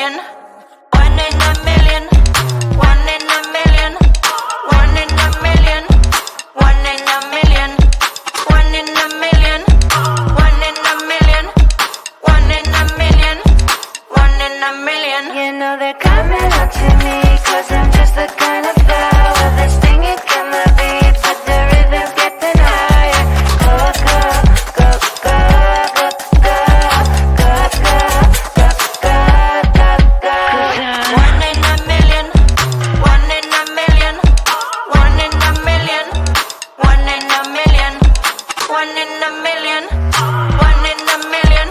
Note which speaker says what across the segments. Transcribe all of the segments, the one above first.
Speaker 1: million. One in a million. One in a million. One in a million. One in a million. One in a million. One in a million. One in a million. One in a million. You know they're coming up to me, 'cause I'm just the kind of flower that's stinging from the beat, but the rhythm's getting higher. Go, go, go, go, go, go, go, go, go, go, go, go. One in a million. One in a million. One in a million. One in a million. One in a million. One in a million.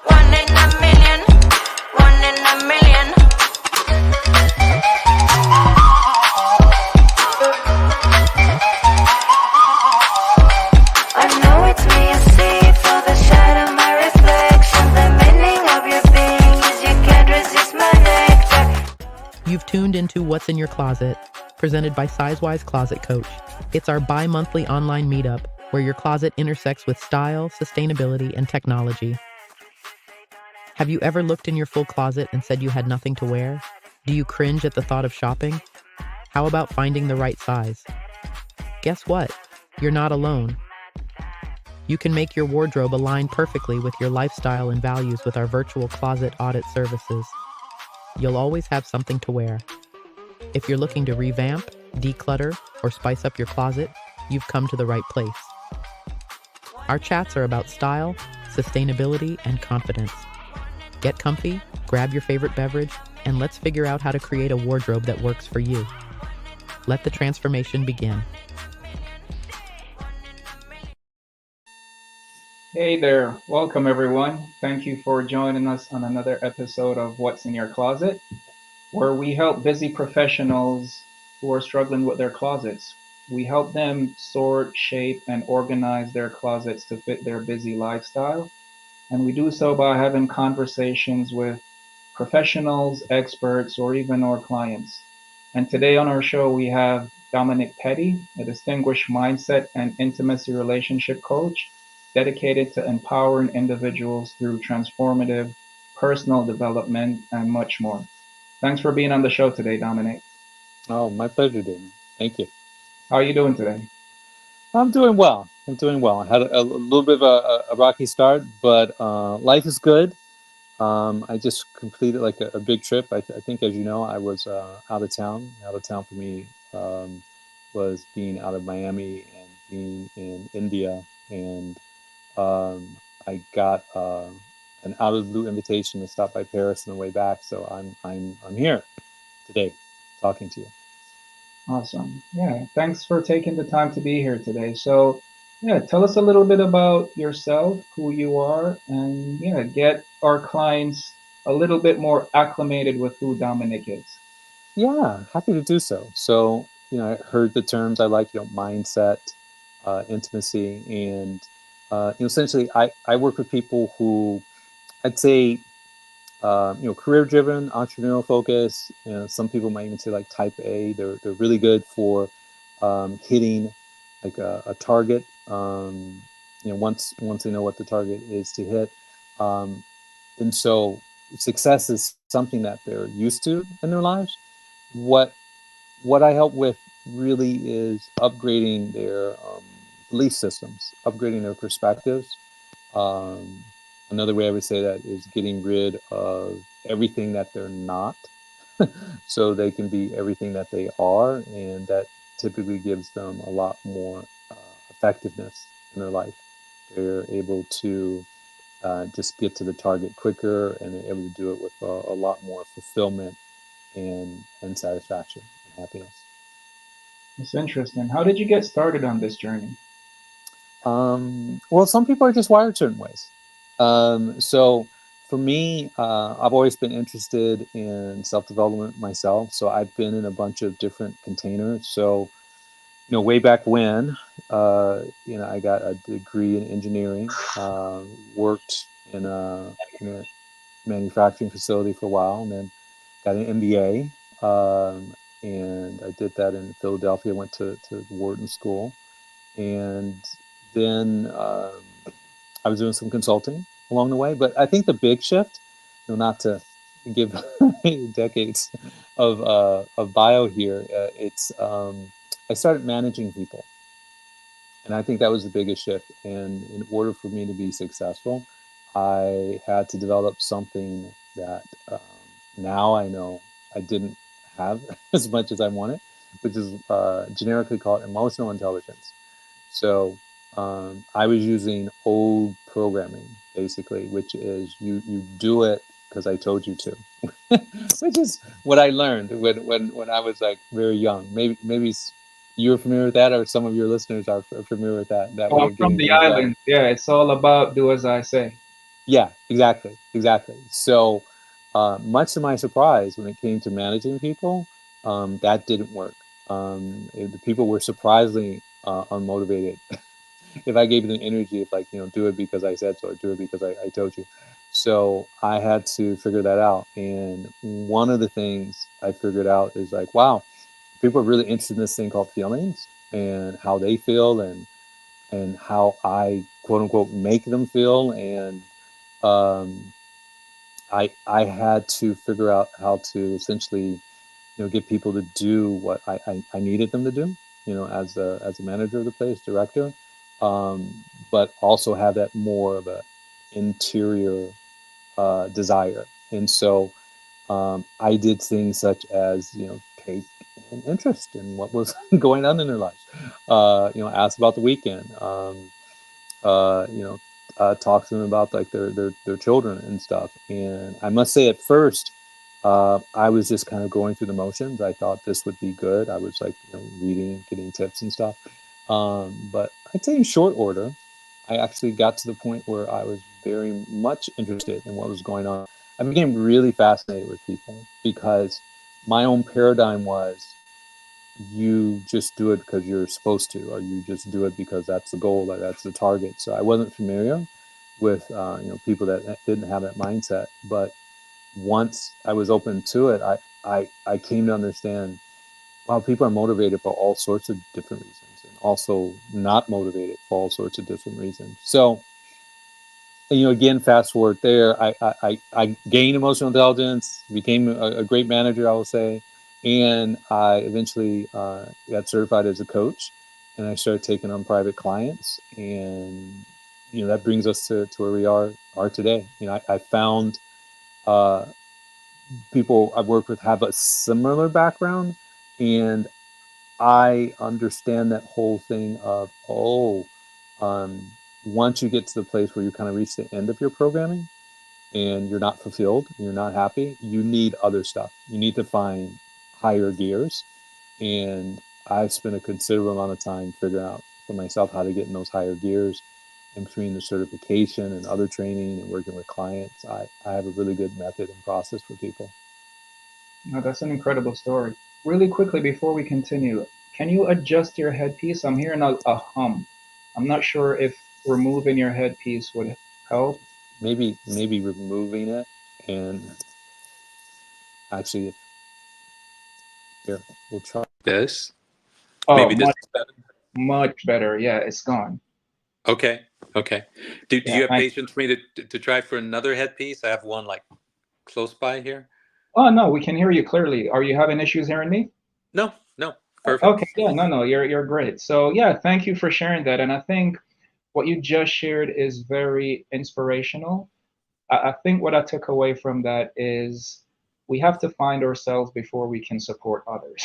Speaker 1: One in a million. One in a million. I know it's me you see through the shadow, my reflection. The meaning of your being is you can't resist my nectar.
Speaker 2: You've tuned into What's in Your Closet, presented by Sizewise Closet Coach. It's our bi-monthly online meetup where your closet intersects with style, sustainability, and technology. Have you ever looked in your full closet and said you had nothing to wear? Do you cringe at the thought of shopping? How about finding the right size? Guess what? You're not alone. You can make your wardrobe align perfectly with your lifestyle and values with our virtual closet audit services. You'll always have something to wear. If you're looking to revamp, declutter, or spice up your closet, you've come to the right place. Our chats are about style, sustainability, and confidence. Get comfy, grab your favorite beverage, and let's figure out how to create a wardrobe that works for you. Let the transformation begin.
Speaker 3: Hey there, welcome everyone. Thank you for joining us on another episode of What's in Your Closet, where we help busy professionals who are struggling with their closets. We help them sort, shape, and organize their closets to fit their busy lifestyle. And we do so by having conversations with professionals, experts, or even our clients. And today on our show, we have Dominic Petty, a distinguished mindset and intimacy relationship coach dedicated to empowering individuals through transformative personal development and much more. Thanks for being on the show today, Dominic.
Speaker 4: Oh, my pleasure, Damon. Thank you.
Speaker 3: How are you doing today?
Speaker 4: I'm doing well. I had a little bit of a rocky start, but life is good. I just completed like a big trip. I think, as you know, I was out of town. Out of town for me was being out of Miami and being in India, and I got an out of the blue invitation to stop by Paris on the way back. So I'm here today, talking to you.
Speaker 3: Awesome. Yeah, thanks for taking the time to be here today. So, yeah, tell us a little bit about yourself, who you are, and yeah, get our clients a little bit more acclimated with who Dominic is.
Speaker 4: Yeah, happy to do so. So, I heard the terms I like, mindset, intimacy, and essentially, I work with people who I'd say, career-driven, entrepreneurial focus. Some people might even say like type A. They're really good for hitting like a target. Once they know what the target is to hit, and so success is something that they're used to in their lives. What I help with really is upgrading their belief systems, upgrading their perspectives. Another way I would say that is getting rid of everything that they're not, so they can be everything that they are, and that typically gives them a lot more effectiveness in their life. They're able to just get to the target quicker, and they're able to do it with a lot more fulfillment and satisfaction and happiness.
Speaker 3: It's interesting. How did you get started on this journey?
Speaker 4: Well, some people are just wired certain ways. So for me, I've always been interested in self-development myself. So I've been in a bunch of different containers. So, way back when, I got a degree in engineering, worked in a manufacturing facility for a while, and then got an MBA. And I did that in Philadelphia, went to Wharton School. And then I was doing some consulting along the way. But I think the big shift, not to give decades of bio here, I started managing people, and I think that was the biggest shift. And in order for me to be successful, I had to develop something that now I know I didn't have as much as I wanted, which is generically called emotional intelligence. So I was using old programming, basically, which is you do it because I told you to, which is what I learned when I was like very young. Maybe you're familiar with that, or some of your listeners are familiar with that
Speaker 3: Oh,
Speaker 4: way
Speaker 3: I'm
Speaker 4: of
Speaker 3: from
Speaker 4: getting
Speaker 3: the
Speaker 4: things done.
Speaker 3: island. Yeah, it's all about do as I say.
Speaker 4: Yeah, exactly. So, much to my surprise, when it came to managing people, that didn't work. The people were surprisingly unmotivated. If I gave them energy of like, do it because I said so, or do it because I told you. So I had to figure that out. And one of the things I figured out is like, wow, people are really interested in this thing called feelings and how they feel and how I quote unquote make them feel. And um, I had to figure out how to essentially get people to do what I needed them to do, as a manager of the place, director, but also have that more of a interior desire. And so I did things such as take an interest in what was going on in their lives, ask about the weekend, uh, you know, talk to them about like their children and stuff. And I must say, at first, I was just kind of going through the motions. I thought this would be good. I was like, reading, getting tips and stuff. But I'd say in short order, I actually got to the point where I was very much interested in what was going on. I became really fascinated with people because my own paradigm was you just do it because you're supposed to, or you just do it because that's the goal, or that's the target. So I wasn't familiar with people that didn't have that mindset. But once I was open to it, I came to understand, wow, people are motivated for all sorts of different reasons, and also not motivated for all sorts of different reasons. So again, fast forward there, I gained emotional intelligence, became a great manager, I will say, and I eventually got certified as a coach, and I started taking on private clients, and that brings us to where we are today. I found uh, people I've worked with have a similar background, and I understand that whole thing of um, once you get to the place where you kind of reach the end of your programming and you're not fulfilled, you're not happy, you need other stuff. You need to find higher gears. And I've spent a considerable amount of time figuring out for myself how to get in those higher gears. And between the certification and other training and working with clients, I have a really good method and process for people.
Speaker 3: No, that's an incredible story. Really quickly before we continue, can you adjust your headpiece? I'm hearing a hum. I'm not sure if removing your headpiece would help.
Speaker 4: Maybe removing it, and actually, here, we'll try this.
Speaker 3: Oh,
Speaker 4: Maybe this
Speaker 3: much
Speaker 4: is better.
Speaker 3: much better. Yeah, it's gone.
Speaker 4: Okay. Okay. Do
Speaker 3: Yeah,
Speaker 4: you have
Speaker 3: thank.
Speaker 4: patience for me to try for another headpiece? I have one like close by here.
Speaker 3: Oh no, we can hear you clearly. Are you having issues hearing me?
Speaker 4: No, no,
Speaker 3: Okay,
Speaker 4: perfect.
Speaker 3: yeah, no, you're great. So yeah, thank you for sharing that. And I think what you just shared is very inspirational. I think what I took away from that is we have to find ourselves before we can support others.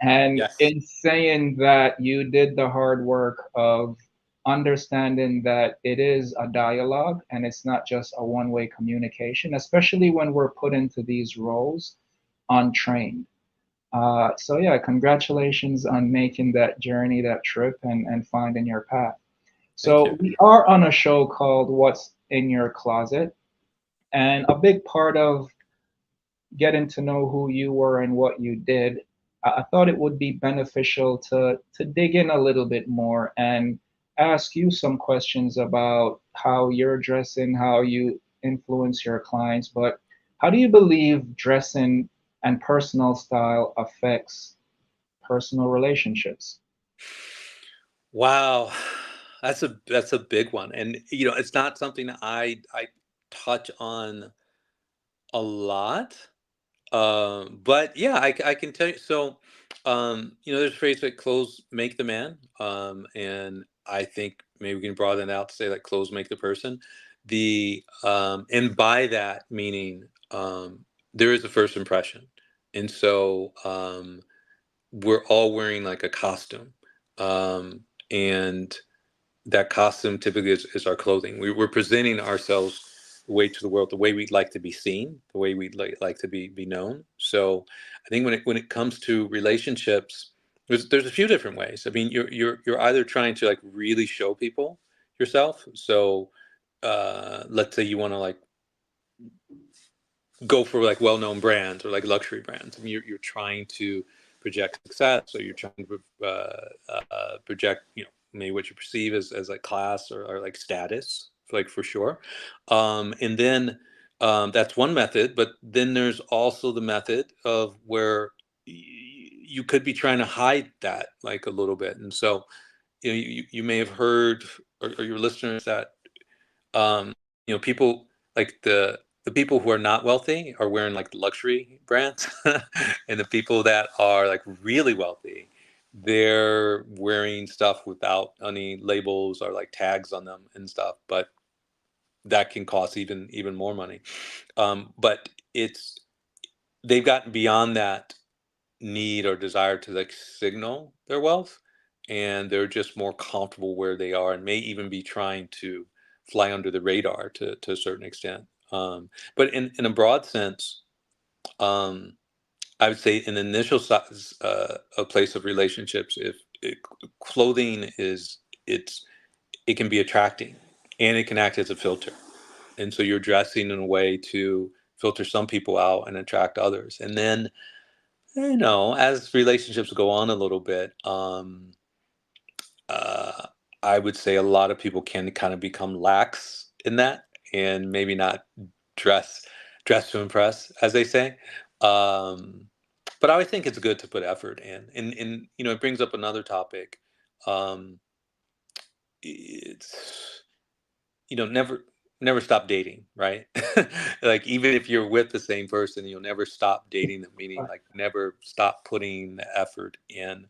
Speaker 3: And
Speaker 4: Yes.
Speaker 3: in saying that, you did the hard work of understanding that it is a dialogue and it's not just a one-way communication, especially when we're put into these roles untrained. So yeah, congratulations on making that journey, that trip, and finding your path.
Speaker 4: Thank
Speaker 3: So
Speaker 4: you.
Speaker 3: we are on a show called What's in Your Closet, and a big part of getting to know who you were and what you did, I thought it would be beneficial to dig in a little bit more and ask you some questions about how you're dressing, how you influence your clients, but how do you believe dressing and personal style affects personal relationships?
Speaker 4: Wow. That's a big one. And it's not something I touch on a lot.
Speaker 5: But yeah, I can tell you. So, there's a phrase like clothes make the man. And I think maybe we can broaden it out to say like clothes make the person. And by that meaning, there is a first impression. And so, we're all wearing like a costume. And that costume typically is our clothing. We're presenting ourselves the way to the world, the way we'd like to be seen, the way we'd like to be known. So I think when it comes to relationships, there's a few different ways. I mean, you're either trying to like really show people yourself. So let's say you want to like go for like well-known brands or like luxury brands. I mean, you're trying to project success, or you're trying to project, maybe what you perceive as like class or like status, like for sure. And then that's one method, but then there's also the method of where you could be trying to hide that like a little bit. And so, you may have heard, or your listeners, that um, people like the people who are not wealthy are wearing like luxury brands, and the people that are like really wealthy, they're wearing stuff without any labels or like tags on them and stuff. But that can cost even more money. But it's they've gotten beyond that need or desire to like signal their wealth, and they're just more comfortable where they are, and may even be trying to fly under the radar to a certain extent. But in a broad sense, um, I would say in the initial size, a place of relationships, if clothing it can be attracting, and it can act as a filter. And so you're dressing in a way to filter some people out and attract others. And then, as relationships go on a little bit, uh, I would say a lot of people can kind of become lax in that, and maybe not dress dress to impress, as they say. Um, but I always think it's good to put effort in, and it brings up another topic. Um, it's never stop dating, right? Like, even if you're with the same person, you'll never stop dating them, meaning like never stop putting the effort in.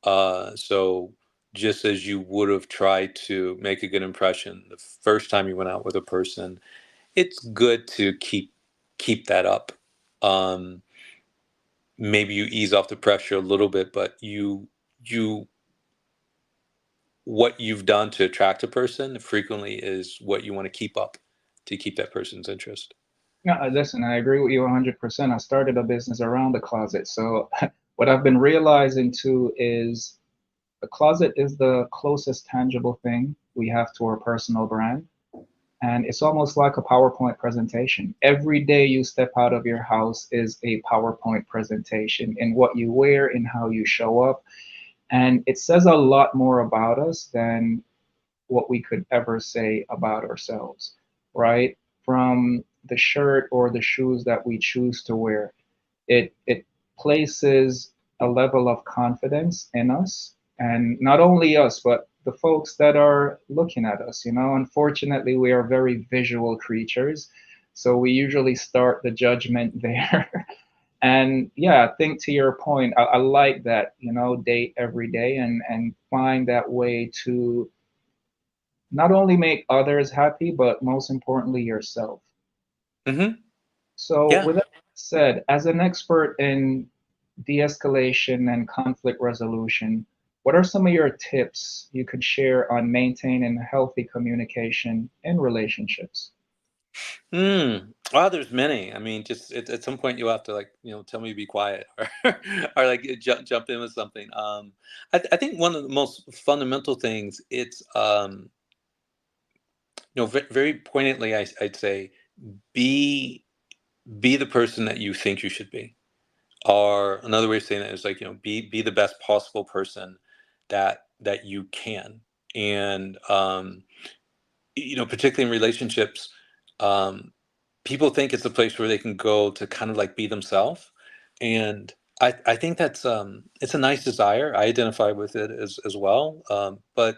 Speaker 5: So just as you would have tried to make a good impression the first time you went out with a person, it's good to keep that up. um Maybe you ease off the pressure a little bit, but you what you've done to attract a person frequently is what you want to keep up to keep that person's interest.
Speaker 3: Yeah, listen, I agree with you 100%. I started a business around the closet. So what I've been realizing too is the closet is the closest tangible thing we have to our personal brand. And it's almost like a PowerPoint presentation. Every day you step out of your house is a PowerPoint presentation in what you wear, in how you show up. And it says a lot more about us than what we could ever say about ourselves, right? From the shirt or the shoes that we choose to wear, it places a level of confidence in us, and not only us, but the folks that are looking at us. Unfortunately, we are very visual creatures, so we usually start the judgment there. And yeah, I think to your point, I like that, date every day and find that way to not only make others happy, but most importantly, yourself.
Speaker 5: Hmm.
Speaker 3: So,
Speaker 5: Yeah.
Speaker 3: with that said, as an expert in de escalation and conflict resolution, what are some of your tips you could share on maintaining healthy communication in relationships?
Speaker 5: Well, there's many. I mean, just at some point you'll have to like, tell me to be quiet, or like jump in with something. I think one of the most fundamental things, it's very poignantly, I'd say, be be the person that you think you should be. Or another way of saying that is like, be the best possible person that you can. And particularly in relationships, um, people think it's a place where they can go to kind of like be themselves. And I think that's it's a nice desire. I identify with it as well. But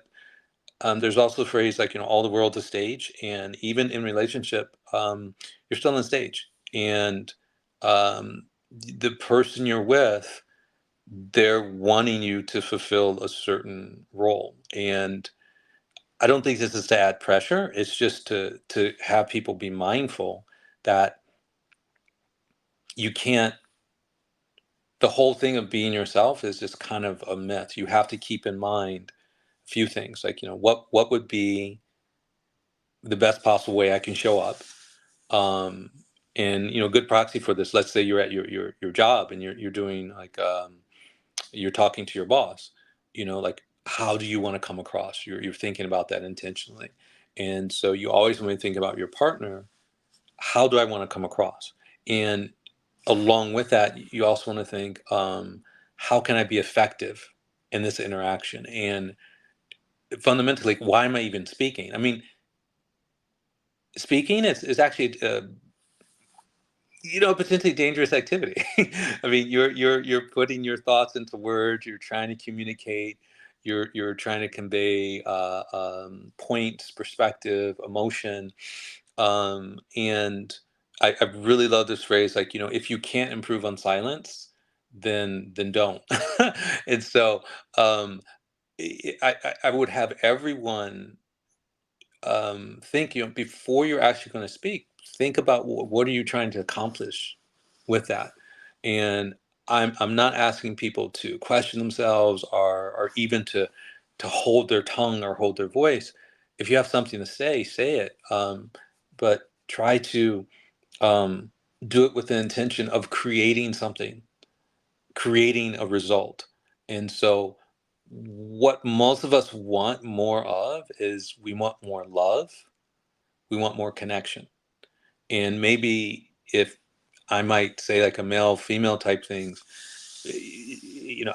Speaker 5: there's also a phrase like, all the world's a stage, and even in relationship, you're still on stage. And the person you're with, they're wanting you to fulfill a certain role. And I don't think this is to add pressure. It's just to have people be mindful that you can't, the whole thing of being yourself is just kind of a myth. You have to keep in mind a few things, like, what would be the best possible way I can show up. Um, and good proxy for this. Let's say you're at your job and you're doing like you're talking to your boss. Like, how do you want to come across? You're thinking about that intentionally, and so you always want to think about your partner. How do I want to come across? And along with that, you also want to think, how can I be effective in this interaction? And fundamentally, why am I even speaking? I mean, speaking is actually potentially dangerous activity. I mean, you're putting your thoughts into words. You're trying to communicate. You're trying to convey points, perspective, emotion, and I really love this phrase. Like, if you can't improve on silence, then don't. And so I would have everyone think, before you're actually going to speak, think about what are you trying to accomplish with that. And I'm not asking people to question themselves, or even to hold their tongue or hold their voice. If you have something to say it. But try to um, do it with the intention of creating something, creating a result. And so what most of us want more of is, we want more love, we want more connection. And maybe, if I might say, like, a male female type things,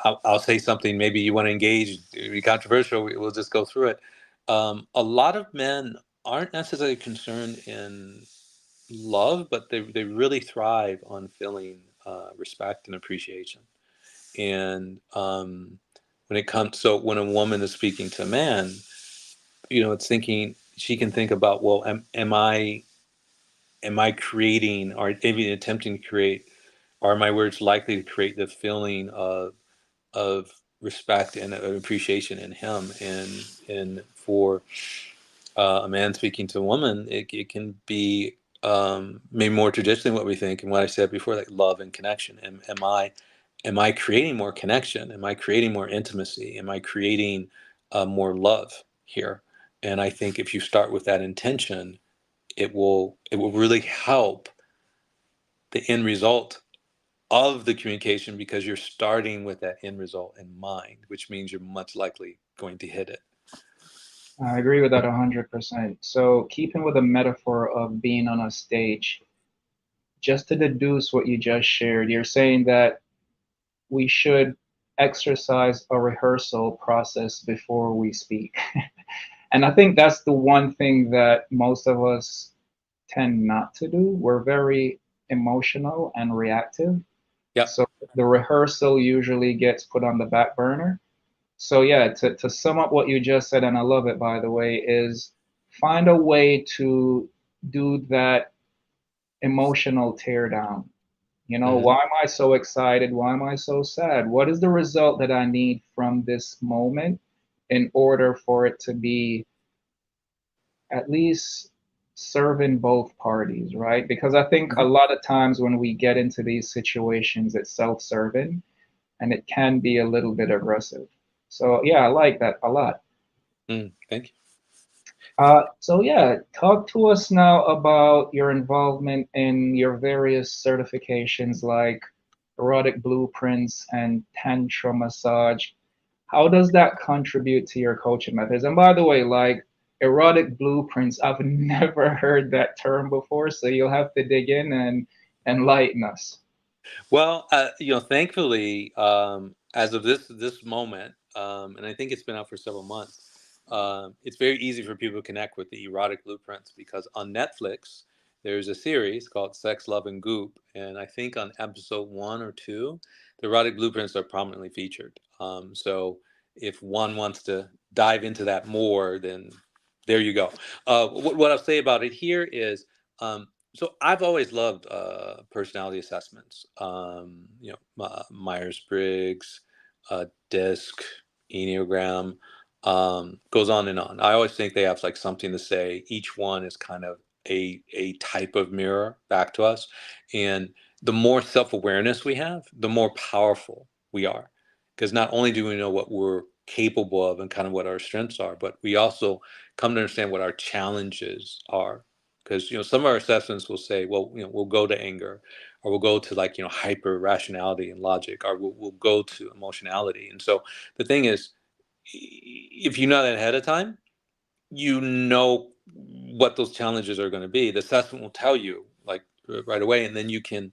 Speaker 5: I'll say something, maybe you want to engage, be controversial, we'll just go through it. A lot of men aren't necessarily concerned in love, but they really thrive on feeling respect and appreciation. And when a woman is speaking to a man, it's thinking, she can think about, well, am I creating, or even attempting to create, are my words likely to create the feeling of respect and of appreciation in him? And for a man speaking to a woman, it can be maybe more traditionally what we think, and what I said before, like love and connection. Am I creating more connection? Am I creating more intimacy? Am I creating more love here? And I think if you start with that intention, it will really help the end result of the communication, because you're starting with that end result in mind, which means you're much likely going to hit it.
Speaker 3: I agree with that 100%. So, keeping with the metaphor of being on a stage, just to deduce what you just shared, you're saying that we should exercise a rehearsal process before we speak. And I think that's the one thing that most of us tend not to do. We're very emotional and reactive.
Speaker 5: Yep.
Speaker 3: So the rehearsal usually gets put on the back burner. So yeah, to sum up what you just said, and I love it by the way, is find a way to do that emotional tear down.
Speaker 5: Hmm.
Speaker 3: Why am I so excited? Why am I so sad? What is the result that I need from this moment in order for it to be at least serving both parties, right? Because I think a
Speaker 5: Hmm.
Speaker 3: lot of times when we get into these situations, it's self serving and it can be a little bit aggressive. So, yeah, I like that a lot.
Speaker 5: Thank you.
Speaker 3: So yeah, talk to us now about your involvement in your various certifications like erotic blueprints and tantra massage. How does that contribute to your coaching methods? And by the way, like erotic blueprints, I've never heard that term before, so you'll have to dig in and enlighten us.
Speaker 5: Well, thankfully, as of this moment, and I think it's been out for several months, it's very easy for people to connect with the erotic blueprints, because on Netflix there's a series called Sex, Love, and Goop, and I think on episode 1 or 2, the erotic blueprints are prominently featured. So if one wants to dive into that more, then there you go. What I'll say about it here is. So I've always loved personality assessments. Myers-Briggs, DISC, Enneagram, goes on and on. I always think they have like something to say. Each one is kind of a type of mirror back to us, and the more self-awareness we have, the more powerful we are. Because not only do we know what we're capable of and kind of what our strengths are, but we also come to understand what our challenges are, because some of our assessments will say, well, we'll go to anger, or we'll go to like hyper rationality and logic, or we'll go to emotionality. And so the thing is, if you know that ahead of time, you know what those challenges are going to be. The assessment will tell you like right away, and then you can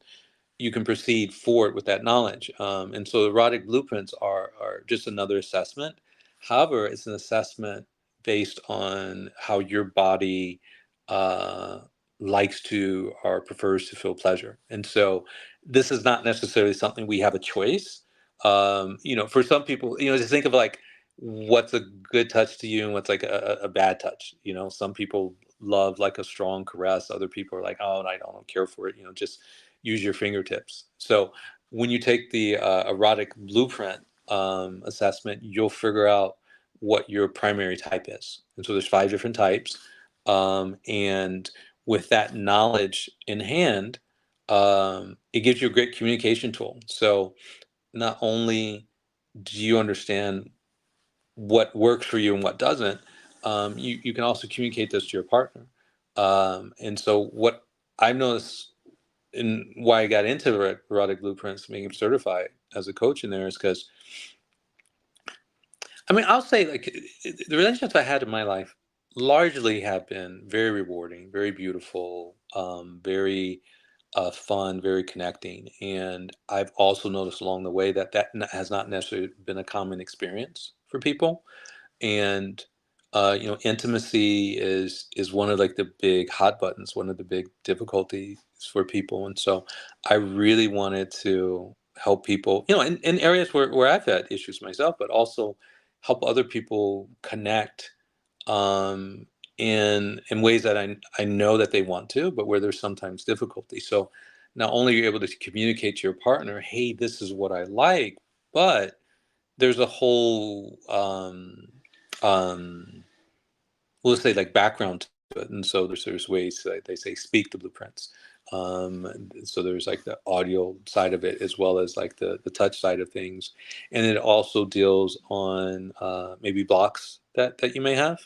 Speaker 5: proceed forward with that knowledge. And so erotic blueprints are just another assessment. However, it's an assessment based on how your body uh, likes to or prefers to feel pleasure. And so this is not necessarily something we have a choice. For some people, just think of like what's a good touch to you and what's like a bad touch. Some people love like a strong caress. Other people are like, oh, I don't care for it. Just use your fingertips. So when you take the erotic blueprint assessment, you'll figure out what your primary type is. And so there's 5 different types. And with that knowledge in hand, it gives you a great communication tool. So not only do you understand what works for you and what doesn't, you can also communicate this to your partner. And so what I've noticed, and why I got into erotic blueprints, being certified as a coach in there, is because I'll say like the relationships I had in my life largely have been very rewarding, very beautiful, very fun, very connecting. And I've also noticed along the way that has not necessarily been a common experience for people. And intimacy is one of like the big hot buttons, one of the big difficulties for people. And so I really wanted to help people, in areas where I've had issues myself, but also help other people connect um, in ways that I know that they want to, but where there's sometimes difficulty. So not only are you able to communicate to your partner, hey, this is what I like, but there's a whole um, well, let's say like background to it. And so there's ways that they say speak the blueprints. So there's like the audio side of it as well as like the touch side of things. And it also deals on maybe blocks that you may have,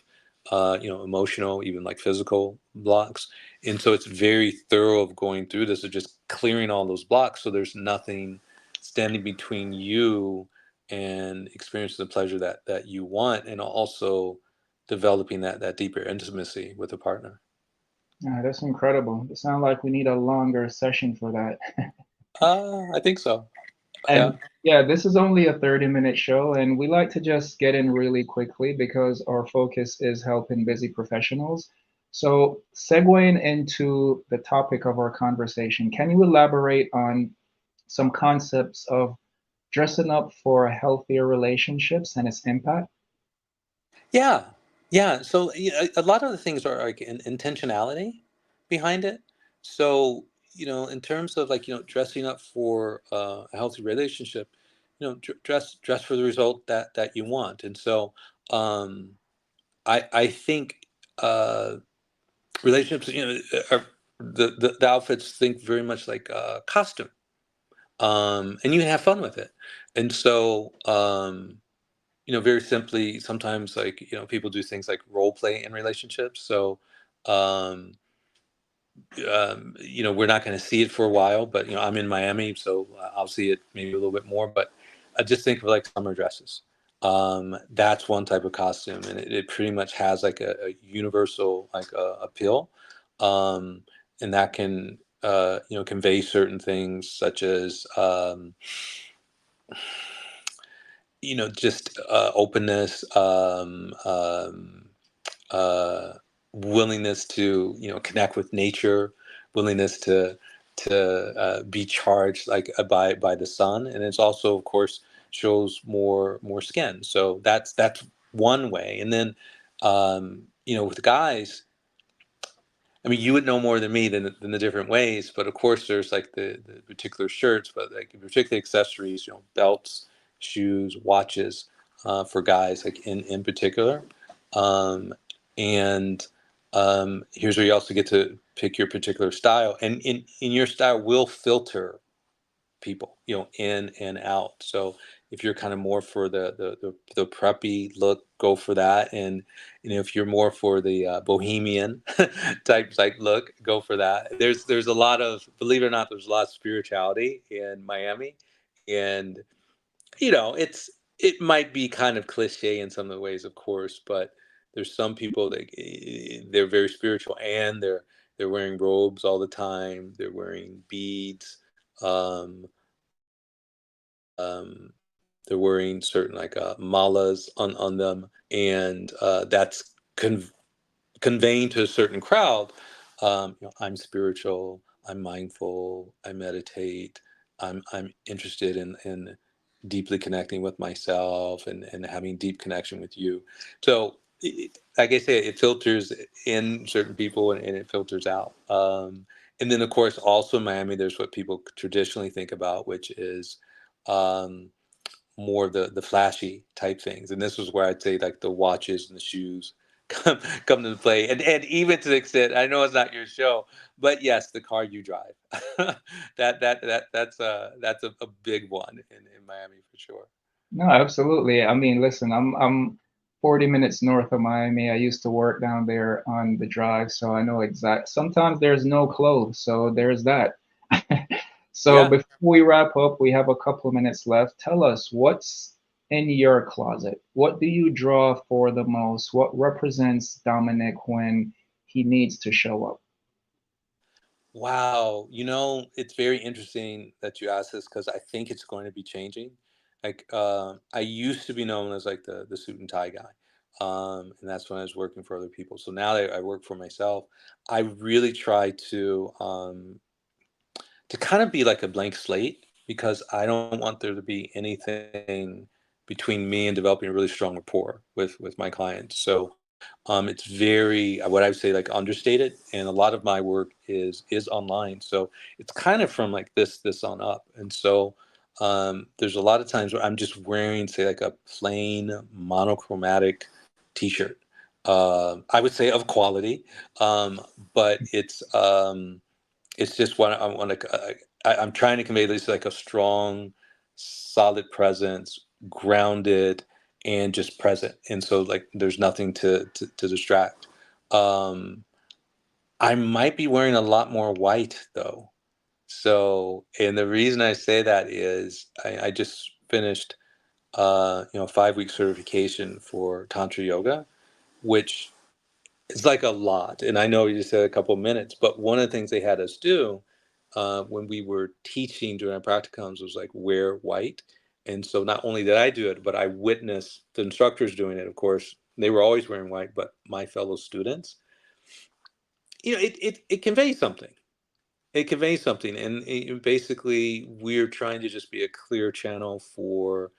Speaker 5: emotional, even like physical blocks. And so it's very thorough of going through this, of just clearing all those blocks. So there's nothing standing between you and experiencing the pleasure that you want, and also developing that deeper intimacy with a partner.
Speaker 3: That's incredible. It sounds like we need a longer session for that.
Speaker 5: I think so. Yeah.
Speaker 3: And yeah, this is only a 30-minute show, and we like to just get in really quickly because our focus is helping busy professionals. So, segueing into the topic of our conversation, can you elaborate on some concepts of dressing up for healthier relationships and its impact?
Speaker 5: Yeah. Yeah. So a lot of the things are like intentionality behind it. So, in terms of like, dressing up for a healthy relationship, dress for the result that you want. And so, um, I think uh, relationships, are the outfits think very much like a costume, and you can have fun with it. And so, very simply, sometimes like people do things like role play in relationships. So, um, we're not going to see it for a while, but I'm in Miami, so I'll see it maybe a little bit more. But I just think of like summer dresses. That's one type of costume, and it pretty much has like a universal like appeal, and that can convey certain things such as just openness, uh, willingness to connect with nature, willingness to be charged like by the sun. And it's also of course shows more skin. So that's one way. And then with guys, I mean, you would know more than me than the different ways, but of course there's like the particular shirts, but like particular accessories, belts, shoes, watches, for guys, like in particular. Um, and here's where you also get to pick your particular style, and in your style will filter people, in and out. So if you're kind of more for the preppy look, go for that. And if you're more for the bohemian type look, go for that. There's a lot of, believe it or not, there's a lot of spirituality in Miami, and it might be kind of cliche in some of the ways, of course, but there's some people that they're very spiritual, and they're wearing robes all the time. They're wearing beads. Um, um, they're wearing certain like malas on them, and that's conveying to a certain crowd. I'm spiritual. I'm mindful. I meditate. I'm interested in deeply connecting with myself and having deep connection with you. So, like I say, it filters in certain people, and it filters out. And then, of course, also in Miami, there's what people traditionally think about, which is um, more the flashy type things. And this was where I'd say like the watches and the shoes come to play. And even to the extent, I know it's not your show, but yes, the car you drive. That's a big one in Miami for sure.
Speaker 3: No, absolutely. I mean, listen, I'm 40 minutes north of Miami. I used to work down there on the drive, so I know exact. Sometimes there's no clothes, so there's that. So
Speaker 5: Yeah.
Speaker 3: before we wrap up, we have a couple of minutes left. Tell us what's in your closet. What do you draw for the most? What represents Dominic when he needs to show up?
Speaker 5: Wow. It's very interesting that you ask this, because I think it's going to be changing. Like, I used to be known as like the suit and tie guy. And that's when I was working for other people. So now that I work for myself, I really try to kind of be like a blank slate, because I don't want there to be anything between me and developing a really strong rapport with my clients. So it's very, what I would say, like understated, and a lot of my work is online. So it's kind of from like this on up. And so there's a lot of times where I'm just wearing, say, like a plain monochromatic T-shirt. I would say of quality, but it's just what I want to. I'm trying to convey at least like a strong, solid presence, grounded, and just present. And so like there's nothing to distract. Um, I might be wearing a lot more white though. So, and the reason I say that is I just finished 5-week certification for Tantra Yoga, which it's like a lot. And I know you just said a couple of minutes, but one of the things they had us do when we were teaching during our practicums was like wear white. And so not only did I do it, but I witnessed the instructors doing it. Of course, they were always wearing white, but my fellow students, it conveys something. It conveys something. And basically, we're trying to just be a clear channel for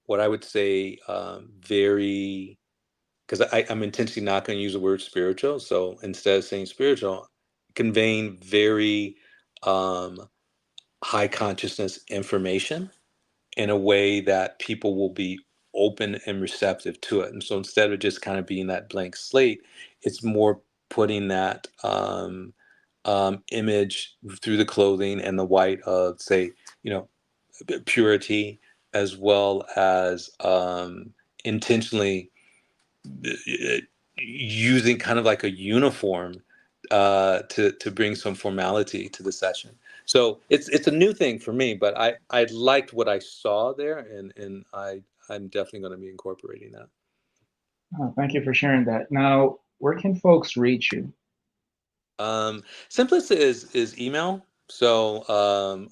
Speaker 5: what I would say very, because I'm intentionally not going to use the word spiritual. So instead of saying spiritual, conveying very um, high consciousness information in a way that people will be open and receptive to it. And so instead of just kind of being that blank slate, it's more putting that image through the clothing and the white of, say, purity, as well as intentionally using kind of like a uniform to bring some formality to the session. So it's a new thing for me, but I liked what I saw there, and I'm definitely going to be incorporating that.
Speaker 3: Oh, thank you for sharing that. Now, where can folks reach you?
Speaker 5: Simplest is email. So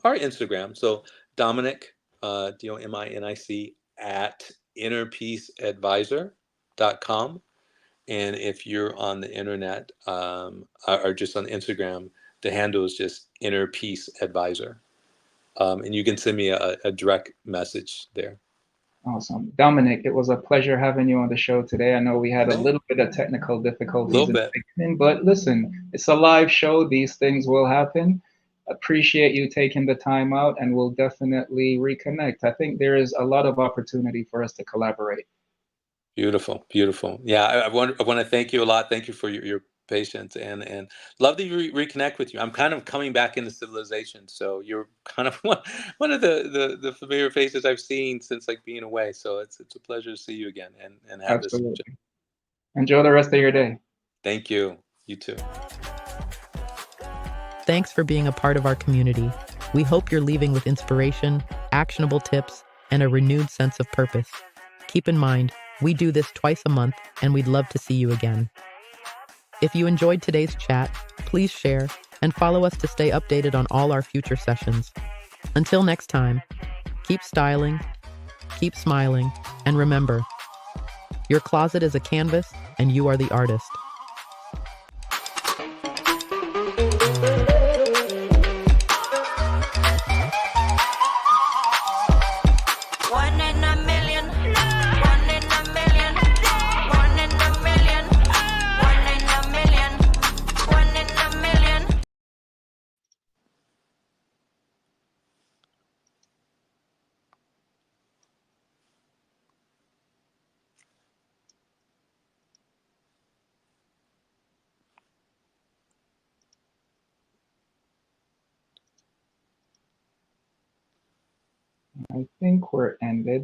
Speaker 5: or Instagram. So Dominic, Dominic at innerpeaceadvisor.com. And if you're on the internet or just on Instagram, the handle is just Inner Peace Advisor. And you can send me a direct message there.
Speaker 3: Awesome. Dominic, it was a pleasure having you on the show today. I know we had a little bit of technical difficulties
Speaker 5: little
Speaker 3: in the
Speaker 5: bit.
Speaker 3: beginning, but listen, it's a live show. These things will happen. Appreciate you taking the time out, and we'll definitely reconnect. I think there is a lot of opportunity for us to collaborate.
Speaker 5: Beautiful, beautiful. Yeah, I want to thank you a lot. Thank you for your patience, and love to reconnect with you. I'm kind of coming back into civilization, so you're kind of one of the familiar faces I've seen since like being away. So it's a pleasure to see you again and have this.
Speaker 3: Absolutely. Enjoy the rest of your day.
Speaker 5: Thank you. You too.
Speaker 2: Thanks for being a part of our community. We hope you're leaving with inspiration, actionable tips, and a renewed sense of purpose. Keep in mind, we do this twice a month, and we'd love to see you again. If you enjoyed today's chat, please share and follow us to stay updated on all our future sessions. Until next time, keep styling, keep smiling, and remember, your closet is a canvas and you are the artist.
Speaker 1: One in a million. One in a million. One in a million. One in a million. One in a million.
Speaker 3: I think we're ended.